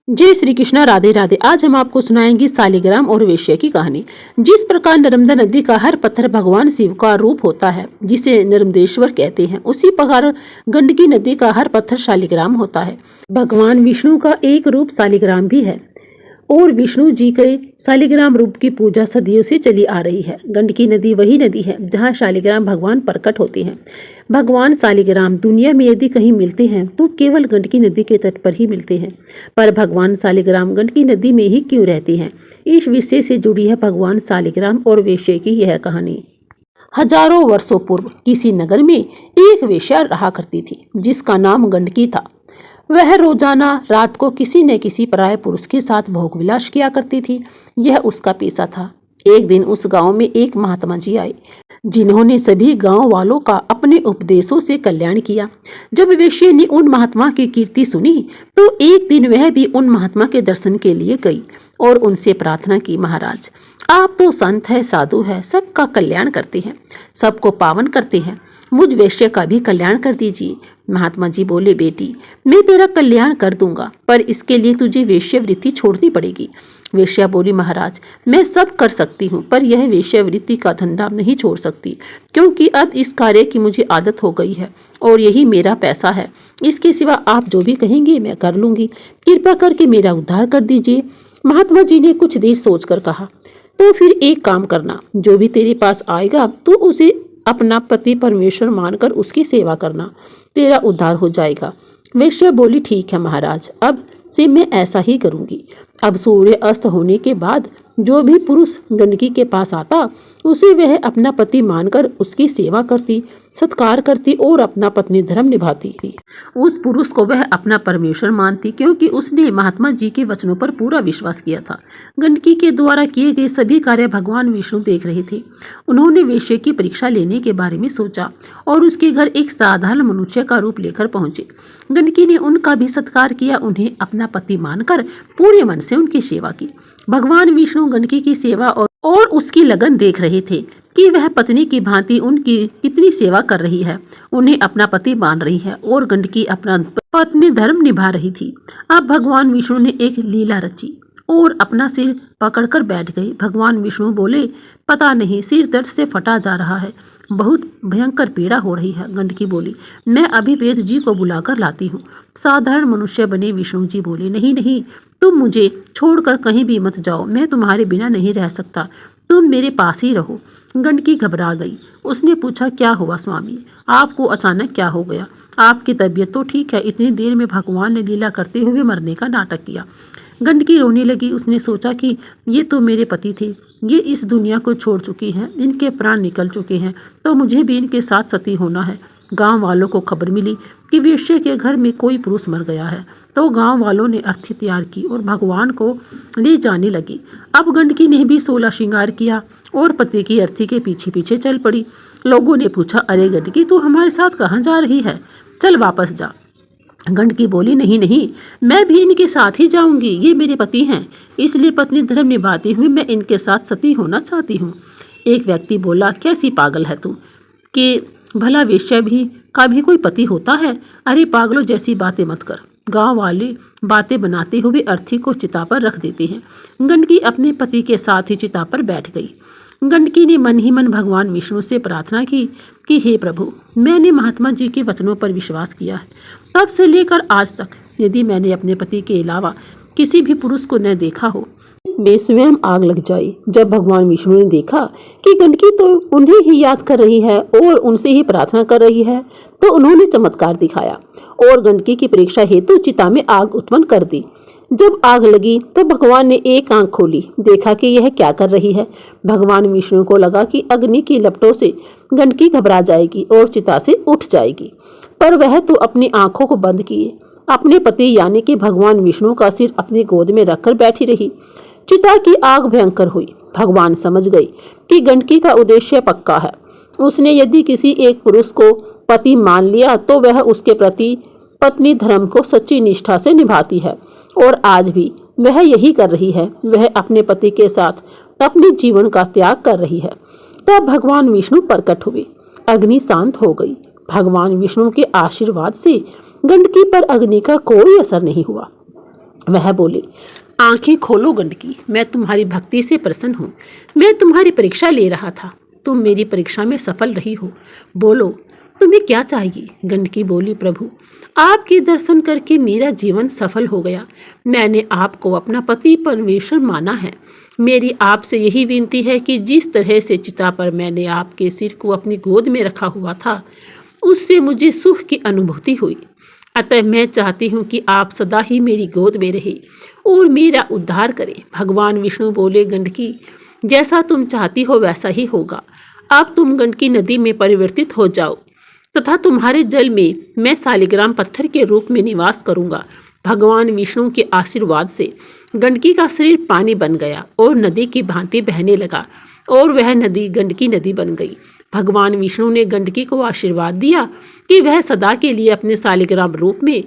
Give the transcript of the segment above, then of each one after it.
जय श्री कृष्णा, राधे राधे। आज हम आपको सुनाएंगे सालिग्राम और वेश्या की कहानी। जिस प्रकार नर्मदा नदी का हर पत्थर भगवान शिव का रूप होता है, जिसे नर्मदेश्वर कहते हैं, उसी प्रकार गंडकी नदी का हर पत्थर शालिग्राम होता है। भगवान विष्णु का एक रूप शालिग्राम भी है और विष्णु जी के शालिग्राम रूप की पूजा सदियों से चली आ रही है। गंडकी नदी वही नदी है जहाँ शालिग्राम भगवान प्रकट होते हैं। भगवान शालिग्राम दुनिया में यदि कहीं मिलते हैं तो केवल गंडकी नदी के तट पर ही मिलते हैं। पर भगवान शालिग्राम गंडकी नदी में ही क्यों रहते हैं, इस विषय से जुड़ी है भगवान शालिग्राम और वेश्या की यह कहानी। हजारों वर्षों पूर्व किसी नगर में एक वेश्या रहा करती थी जिसका नाम गंडकी था। वह रोजाना रात को किसी न किसी पराये पुरुष के साथ भोग विलास किया करती थी। यह उसका पेशा था। एक दिन उस गांव में एक महात्मा जी आए जिन्होंने सभी गांव वालों का अपने उपदेशों से कल्याण किया। जब वेश्या ने उन महात्मा की कीर्ति सुनी तो एक दिन वह भी उन महात्मा के दर्शन के लिए गई और उनसे प्रार्थना की, महाराज आप तो संत है, साधु है, सबका कल्याण करते हैं, सबको पावन करते हैं, मुझ वेश्या का भी कल्याण कर दीजिए। महात्मा जी बोले, बेटी मैं तेरा कल्याण कर दूंगा, पर इसके लिए तुझे वेश्यावृत्ति छोड़नी पड़ेगी। वेश्या बोली, महाराज मैं सब कर सकती हूँ, पर यह वेश्यावृत्ति का धंधा नहीं छोड़ सकती, क्योंकि अब इस कार्य की मुझे आदत हो गई है और यही मेरा पैसा है। इसके सिवा आप जो भी कहेंगे मैं कर लूंगी, कृपा करके मेरा उद्धार कर दीजिए। महात्मा जी ने कुछ देर सोचकर कहा, तो फिर एक काम करना, जो भी तेरे पास आएगा तो उसे अपना पति परमेश्वर मानकर उसकी सेवा करना, तेरा उद्धार हो जाएगा। वेश्या बोली, ठीक है महाराज, अब से मैं ऐसा ही करूंगी। अब सूर्य अस्त होने के बाद जो भी पुरुष गंडकी के पास आता उसे वह अपना पति मानकर उसकी सेवा करती, सत्कार करती और अपना पत्नी धर्म निभाती थी। उस पुरुष को वह अपना परमेश्वर मानती, क्योंकि उसने महात्मा जी के वचनों पर पूरा विश्वास किया था। गंडकी के द्वारा किए गए सभी कार्य भगवान विष्णु देख रहे थे। उन्होंने वेश्या की परीक्षा लेने के बारे में सोचा और उसके घर एक साधारण मनुष्य का रूप लेकर पहुंचे। गंडकी ने उनका भी सत्कार किया, उन्हें अपना पति मानकर पूरे मन से उनकी सेवा की। भगवान विष्णु गंडकी की सेवा और उसकी लगन देख रहे थे कि वह पत्नी की भांति उनकी कितनी सेवा कर रही है, उन्हें अपना पति मान रही है और गंडकी अपना पत्नी धर्म निभा रही थी। अब भगवान विष्णु ने एक लीला रची और अपना सिर पकड़कर बैठ गए। भगवान विष्णु बोले, पता नहीं सिर दर्द से फटा जा रहा है, बहुत भयंकर पीड़ा हो रही है। गंडकी बोली, मैं अभी वेद जी को बुलाकर लाती हूँ। साधारण मनुष्य बने विष्णु जी बोले, नहीं नहीं, तुम मुझे छोड़कर कहीं भी मत जाओ, मैं तुम्हारे बिना नहीं रह सकता, तुम मेरे पास ही रहो। गंडकी घबरा गई। उसने पूछा, क्या हुआ स्वामी, आपको अचानक क्या हो गया? आपकी तबीयत तो ठीक है, इतनी देर में भगवान ने लीला करते हुए मरने का नाटक किया। गंडकी रोने लगी। उसने सोचा कि ये तो मेरे पति थे, ये इस दुनिया को छोड़ चुकी हैं, इनके प्राण निकल चुके हैं, तो मुझे भी इनके साथ सती होना है। गांव वालों को खबर मिली कि वेश्या के घर में कोई पुरुष मर गया है, तो गांव वालों ने अर्थी तैयार की और भगवान को ले जाने लगी। अब गंडकी ने भी 16 श्रृंगार किया और पति की अर्थी के पीछे पीछे चल पड़ी। लोगों ने पूछा, अरे गंडकी तू हमारे साथ कहाँ जा रही है, चल वापस जा। गंडकी बोली, नहीं नहीं, मैं भी इनके साथ ही जाऊंगी, ये मेरे पति हैं, इसलिए पत्नी धर्म निभाती हुई मैं इनके साथ सती होना चाहती हूँ। एक व्यक्ति बोला, कैसी पागल है तू कि भला वेश्या का भी कोई पति होता है? अरे पागलों जैसी बातें मत कर। गांव वाले बातें बनाते हुए अर्थी को चिता पर रख देते हैं। गंडकी अपने पति के साथ ही चिता पर बैठ गई। गंडकी ने मन ही मन भगवान विष्णु से प्रार्थना की कि हे प्रभु, मैंने महात्मा जी के वचनों पर विश्वास किया है। तब से लेकर आज तक यदि मैंने अपने पति के अलावा किसी भी पुरुष को न देखा हो, इसमें स्वयं आग लग जाए। जब भगवान विष्णु ने देखा कि गंडकी तो उन्हें ही याद कर रही है और उनसे ही प्रार्थना कर रही है, तो उन्होंने चमत्कार दिखाया और गंडकी की परीक्षा हेतु चिता में आग उत्पन्न कर दी। जब आग लगी तो भगवान ने एक आंख खोली, देखा कि यह क्या कर रही है। भगवान विष्णु को लगा कि अग्नि की लपटों से गंडकी घबरा जाएगी और चिता से उठ जाएगी, पर वह तो अपनी आंखों को बंद किए अपने पति यानी कि भगवान विष्णु का सिर अपनी गोद में रखकर बैठी रही। चिता की आग भयंकर हुई। भगवान समझ गई कि गंडकी का उद्देश्य पक्का है। उसने यदि किसी एक पुरुष को पति मान लिया तो वह उसके प्रति पत्नी धर्म को सच्ची निष्ठा से निभाती है और आज भी वह यही कर रही है। वह अपने पति के साथ अपने जीवन का त्याग कर रही है। तब भगवान विष्णु प्रकट हुए। अग्नि शांत हो गई। भगवान विष्णु के आशीर्वाद से गंडकी पर अग्नि का कोई असर नहीं हुआ। वह बोले, आंखें खोलो गंडकी, मैं तुम्हारी भक्ति से प्रसन्न हूँ। मैं तुम्हारी परीक्षा ले रहा था, तुम मेरी परीक्षा में सफल रही हो। बोलो, तुम्हें क्या चाहिए? गंडकी बोली, प्रभु आपके दर्शन करके मेरा जीवन सफल हो गया। मैंने आपको अपना पति परमेश्वर माना है। मेरी आपसे यही विनती है कि जिस तरह से चिता पर मैंने आपके सिर को अपनी गोद में रखा हुआ था, उससे मुझे सुख की अनुभूति हुई। अतः मैं चाहती हूँ कि आप सदा ही मेरी गोद में रहे और मेरा उद्धार करें। भगवान विष्णु बोले, गंडकी जैसा तुम चाहती हो वैसा ही होगा। अब तुम गंडकी नदी में परिवर्तित हो जाओ तथा तुम्हारे जल में मैं शालिग्राम पत्थर के रूप में निवास करूंगा। भगवान विष्णु के आशीर्वाद से गंडकी का शरीर पानी बन गया और नदी की भांति बहने लगा और वह नदी गंडकी नदी बन गई। भगवान विष्णु ने गंडकी को आशीर्वाद दिया कि वह सदा के लिए अपने शालिग्राम रूप में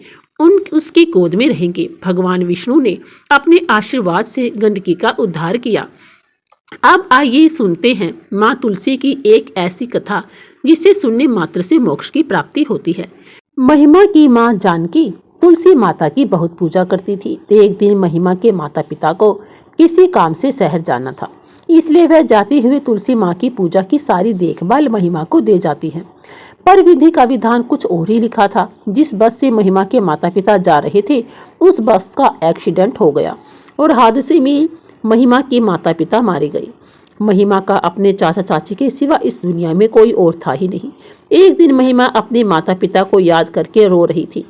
उसकी गोद में रहेंगे। भगवान विष्णु ने अपने आशीर्वाद से गंडकी का उद्धार किया। अब आइए सुनते हैं माँ तुलसी की एक ऐसी कथा जिसे सुनने मात्र से मोक्ष की प्राप्ति होती है। महिमा की माँ जानकी तुलसी माता की बहुत पूजा करती थी। एक दिन महिमा के माता पिता को किसी काम से शहर जाना था, इसलिए वह जाते हुए तुलसी माँ की पूजा की सारी देखभाल महिमा को दे जाती है। पर विधि का विधान कुछ और ही लिखा था। जिस बस से महिमा के माता पिता जा रहे थे, उस बस का एक्सीडेंट हो गया और हादसे में महिमा के माता पिता मारे गए। महिमा का अपने चाचा चाची के सिवा इस दुनिया में कोई और था ही नहीं। एक दिन महिमा अपने माता पिता को याद करके रो रही थी।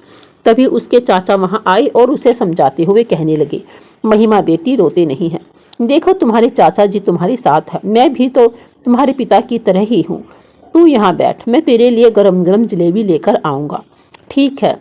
तभी उसके चाचा वहां आए और उसे समझाते हुए कहने लगे, महिमा बेटी रोते नहीं है, देखो तुम्हारे चाचा जी तुम्हारे साथ है। मैं भी तो तुम्हारे पिता की तरह ही हूँ। तू यहाँ बैठ, मैं तेरे लिए गरम गरम जलेबी लेकर आऊँगा। ठीक है,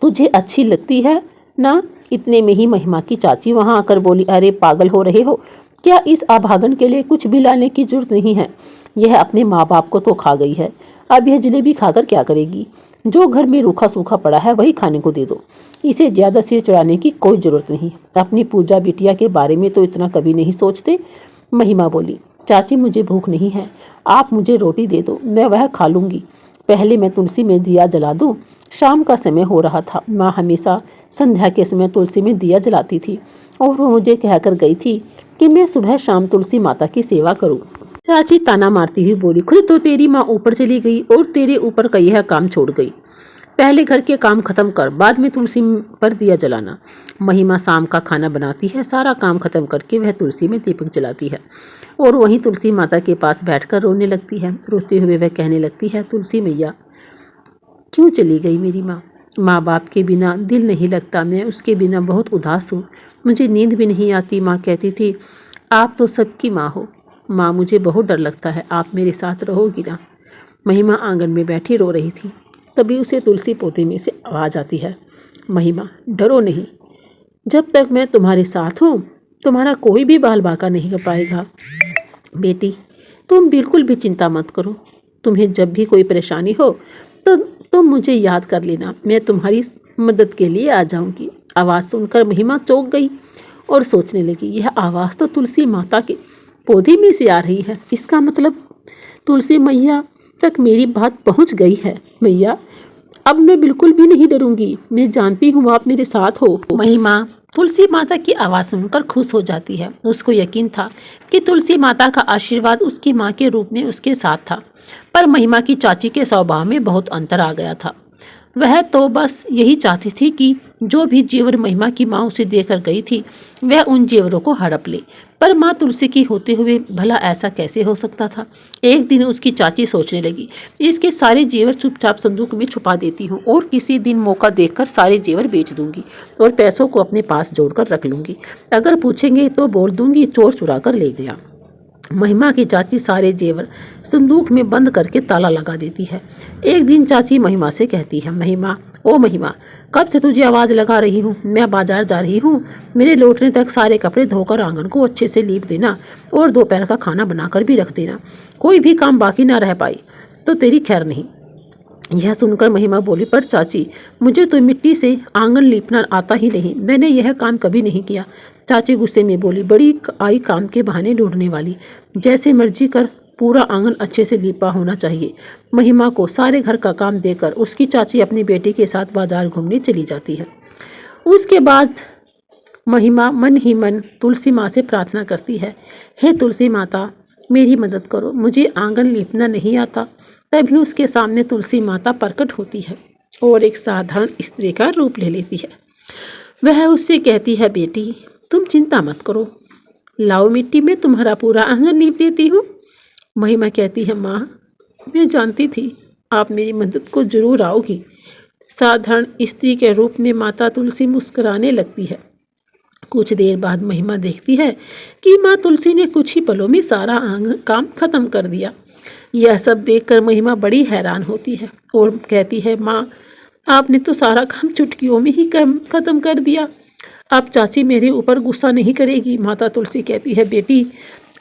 तुझे अच्छी लगती है ना? इतने में ही महिमा की चाची वहां आकर बोली, अरे पागल हो रहे हो क्या? इस अभागन के लिए कुछ भी लाने की जरूरत नहीं है। यह अपने माँ बाप को तो खा गई है, अब यह जलेबी खाकर क्या करेगी? जो घर में रूखा सूखा पड़ा है वही खाने को दे दो। इसे ज्यादा सिर चढ़ाने की कोई जरूरत नहीं। अपनी पूजा बिटिया के बारे में तो इतना कभी नहीं सोचते। महिमा बोली, चाची मुझे भूख नहीं है, आप मुझे रोटी दे दो, मैं वह खा लूंगी। पहले मैं तुलसी में दिया जला दूं। शाम का समय हो रहा था। माँ हमेशा संध्या के समय तुलसी में दिया जलाती थी और वो मुझे कहकर गई थी कि मैं सुबह शाम तुलसी माता की सेवा करूं। चाची ताना मारती हुई बोली, खुद तो तेरी माँ ऊपर चली गई और तेरे ऊपर का यह काम छोड़ गई। पहले घर के काम खत्म कर, बाद में तुलसी पर दिया जलाना। महिमा शाम का खाना बनाती है। सारा काम खत्म करके वह तुलसी में दीपक जलाती है और वहीं तुलसी माता के पास बैठकर रोने लगती है। रोते हुए वह कहने लगती है, तुलसी मैया क्यों चली गई मेरी माँ? माँ बाप के बिना दिल नहीं लगता, मैं उसके बिना बहुत उदास हूँ, मुझे नींद भी नहीं आती। माँ कहती थी, आप तो सबकी माँ हो। माँ मुझे बहुत डर लगता है, आप मेरे साथ रहोगी ना? महिमा आंगन में बैठी रो रही थी। तभी उसे तुलसी पौधे में से आवाज़ आती है, महिमा डरो नहीं, जब तक मैं तुम्हारे साथ हूँ तुम्हारा कोई भी बाल बाका नहीं कर पाएगा। बेटी तुम बिल्कुल भी चिंता मत करो, तुम्हें जब भी कोई परेशानी हो तो तुम मुझे याद कर लेना, मैं तुम्हारी मदद के लिए आ जाऊंगी। आवाज़ सुनकर महिमा चौंक गई और सोचने लगी, यह आवाज़ तो तुलसी माता के पौधे में से आ रही है। इसका मतलब तुलसी मैया तक मेरी बात पहुंच गई है। मैया अब मैं बिल्कुल भी नहीं डरूंगी, मैं जानती हूँ आप मेरे साथ हो। महिमा तुलसी माता की आवाज़ सुनकर खुश हो जाती है। उसको यकीन था कि तुलसी माता का आशीर्वाद उसकी माँ के रूप में उसके साथ था। पर महिमा की चाची के स्वभाव में बहुत अंतर आ गया था। वह तो बस यही चाहती थी कि जो भी जेवर महिमा की माँ उसे देकर गई थी वह उन जेवरों को हड़प ले। पर माँ तुलसी की होते हुए भला ऐसा कैसे हो सकता था? एक दिन उसकी चाची सोचने लगी, इसके सारे जेवर चुपचाप संदूक में छुपा देती हूँ और किसी दिन मौका देखकर सारे जेवर बेच दूंगी और पैसों को अपने पास जोड़कर रख लूंगी। अगर पूछेंगे तो बोल दूंगी चोर चुरा कर ले गया। महिमा की चाची सारे जेवर संदूक में बंद करके ताला लगा देती है। एक दिन चाची महिमा से कहती है, महिमा ओ महिमा, कब से तुझे आवाज़ लगा रही हूँ, मैं बाजार जा रही हूँ, मेरे लौटने तक सारे कपड़े धोकर आंगन को अच्छे से लीप देना और दोपहर का खाना बनाकर भी रख देना, कोई भी काम बाकी ना रह पाई तो तेरी खैर नहीं। यह सुनकर महिमा बोली, पर चाची मुझे तो मिट्टी से आंगन लीपना आता ही नहीं, मैंने यह काम कभी नहीं किया। चाची गुस्से में बोली, बड़ी आई काम के बहाने ढूंढने वाली, जैसे मर्जी कर, पूरा आंगन अच्छे से लीपा होना चाहिए। महिमा को सारे घर का काम देकर उसकी चाची अपनी बेटी के साथ बाजार घूमने चली जाती है। उसके बाद महिमा मन ही मन तुलसी माँ से प्रार्थना करती है, हे तुलसी माता मेरी मदद करो, मुझे आंगन लीपना नहीं आता। तभी उसके सामने तुलसी माता प्रकट होती है और एक साधारण स्त्री का रूप ले लेती है। वह उससे कहती है, बेटी तुम चिंता मत करो, लाओ मिट्टी में तुम्हारा पूरा आंगन लीप देती हूँ। महिमा कहती है, माँ मैं जानती थी आप मेरी मदद को जरूर आओगी। साधारण स्त्री के रूप में माता तुलसी मुस्कुराने लगती है। कुछ देर बाद महिमा देखती है कि माँ तुलसी ने कुछ ही पलों में सारा काम खत्म कर दिया। यह सब देखकर महिमा बड़ी हैरान होती है और कहती है, माँ आपने तो सारा काम चुटकियों में ही खत्म कर दिया। अब चाची मेरे ऊपर गुस्सा नहीं करेगी। माता तुलसी कहती है, बेटी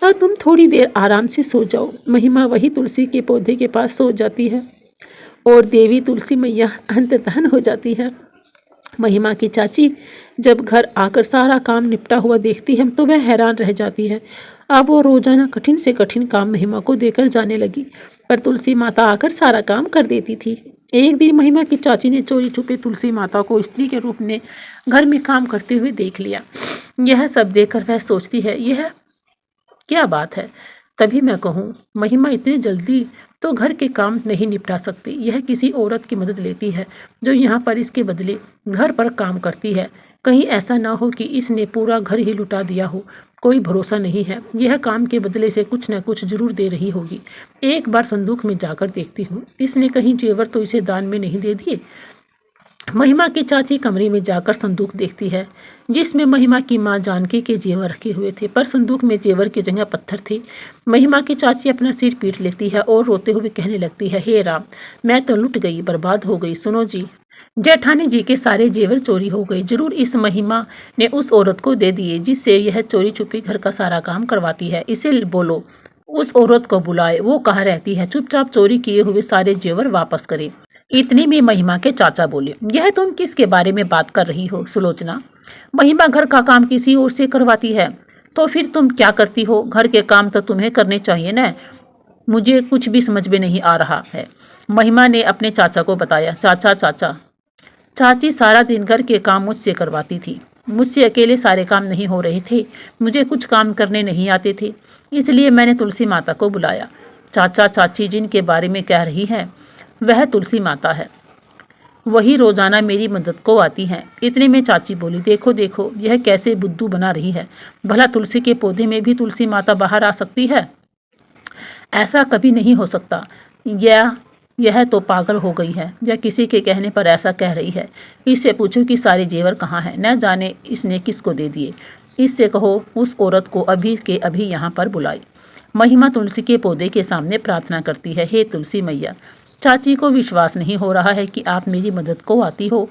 अब तुम थोड़ी देर आराम से सो जाओ। महिमा वही तुलसी के पौधे के पास सो जाती है और देवी तुलसी मैया अंतर्धान हो जाती है। महिमा की चाची जब घर आकर सारा काम निपटा हुआ देखती है तो वह हैरान रह जाती है। अब वो रोजाना कठिन से कठिन काम महिमा को देकर जाने लगी, पर तुलसी माता आकर सारा काम कर देती थी। एक दिन महिमा की चाची ने चोरी छुपे तुलसी माता को स्त्री के रूप में घर में काम करते हुए देख लिया। यह सब देखकर वह सोचती है, यह क्या बात है। तभी मैं कहूँ, महिमा इतनी जल्दी तो घर के काम नहीं निपटा सकती। यह किसी औरत की मदद लेती है जो यहाँ पर इसके बदले घर पर काम करती है। कहीं ऐसा ना हो कि इसने पूरा घर ही लुटा दिया हो। कोई भरोसा नहीं है, यह काम के बदले से कुछ न कुछ जरूर दे रही होगी। एक बार संदूक में जाकर देखती हूँ, इसने कहीं जेवर तो इसे दान में नहीं दे दिए। महिमा की चाची कमरे में जाकर संदूक देखती है जिसमें महिमा की मां जानकी के जेवर रखे हुए थे, पर संदूक में जेवर की जगह पत्थर थे। महिमा की चाची अपना सिर पीट लेती है और रोते हुए कहने लगती है, हे राम मैं तो लुट गई, बर्बाद हो गई। सुनो जी, जेठानी जी के सारे जेवर चोरी हो गए। जरूर इस महिमा ने उस औरत को दे दिए जिससे यह चोरी छुपी घर का सारा काम करवाती है। इसे बोलो उस औरत को बुलाए, वो कहाँ रहती है, चुपचाप चोरी किए हुए सारे जेवर वापस करे। इतने में महिमा के चाचा बोले, यह तुम किसके बारे में बात कर रही हो सुलोचना? महिमा घर का काम किसी और से करवाती है तो फिर तुम क्या करती हो? घर के काम तो तुम्हें करने चाहिए ना। मुझे कुछ भी समझ में नहीं आ रहा है। महिमा ने अपने चाचा को बताया, चाचा चाची सारा दिन घर के काम मुझसे करवाती थी। मुझसे अकेले सारे काम नहीं हो रहे थे, मुझे कुछ काम करने नहीं आते थे, इसलिए मैंने तुलसी माता को बुलाया। चाचा चाची जिनके बारे में कह रही है वह तुलसी माता है, वही रोजाना मेरी मदद को आती हैं। इतने में चाची बोली, देखो देखो यह कैसे बुद्धू बना रही है। भला तुलसी के पौधे में भी तुलसी माता बाहर आ सकती है? ऐसा कभी नहीं हो सकता। यह तो पागल हो गई है या किसी के कहने पर ऐसा कह रही है। इससे पूछो कि सारे जेवर कहाँ हैं, न जाने इसने किसको दे दिए। इससे कहो उस औरत को अभी के अभी यहाँ पर बुलाए। महिमा तुलसी के पौधे के सामने प्रार्थना करती है, हे तुलसी मैया, चाची को विश्वास नहीं हो रहा है कि आप मेरी मदद को आती हो।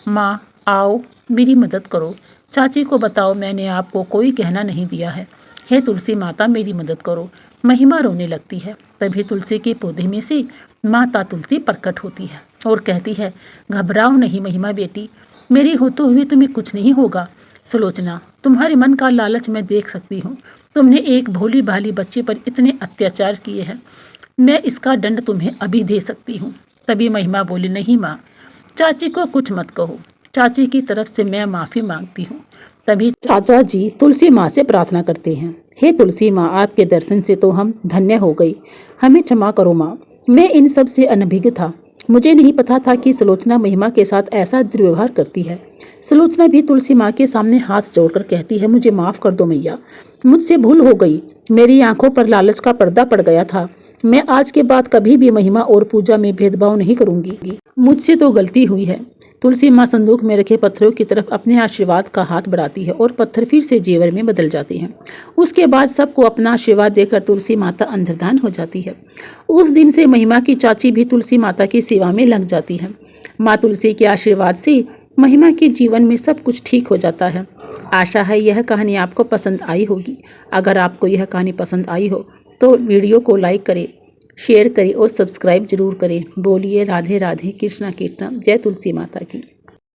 माँ आओ मेरी मदद करो, चाची को बताओ मैंने आपको कोई कहना नहीं दिया है। हे तुलसी माता मेरी मदद करो। महिमा रोने लगती है। तभी तुलसी के पौधे में से माता तुलसी प्रकट होती है और कहती है, घबराओ नहीं महिमा बेटी, मेरी होते हुए तुम्हें कुछ नहीं होगा। सुलोचना तुम्हारे मन का लालच मैं देख सकती हूँ। तुमने एक भोली भाली बच्चे पर इतने अत्याचार किए हैं, मैं इसका दंड तुम्हें अभी दे सकती हूँ। तभी महिमा बोली, नहीं माँ, चाची को कुछ मत कहो, चाची की तरफ से मैं माफ़ी मांगती हूँ। तभी चाचा जी तुलसी माँ से प्रार्थना करते हैं, हे तुलसी माँ, आपके दर्शन से तो हम धन्य हो गई, हमें क्षमा करो माँ, मैं इन सब से अनभिज्ञ था, मुझे नहीं पता था कि सुलोचना महिमा के साथ ऐसा दुर्व्यवहार करती है। सुलोचना भी तुलसी माँ के सामने हाथ जोड़कर कहती है, मुझे माफ़ कर दो मैया, मुझसे भूल हो गई, मेरी आंखों पर लालच का पर्दा पड़ गया था। मैं आज के बाद कभी भी महिमा और पूजा में भेदभाव नहीं करूंगी, मुझसे तो गलती हुई है। तुलसी माँ संदूक में रखे पत्थरों की तरफ अपने आशीर्वाद का हाथ बढ़ाती है और पत्थर फिर से जेवर में बदल जाते हैं। उसके बाद सबको अपना आशीर्वाद देकर तुलसी माता अंतर्धान हो जाती है। उस दिन से महिमा की चाची भी तुलसी माता की सेवा में लग जाती है। माँ तुलसी के आशीर्वाद से महिमा के जीवन में सब कुछ ठीक हो जाता है। आशा है यह कहानी आपको पसंद आई होगी। अगर आपको यह कहानी पसंद आई हो तो वीडियो को लाइक करें, शेयर करें और सब्सक्राइब जरूर करें। बोलिए राधे राधे, कृष्णा कृष्णा, जय तुलसी माता की।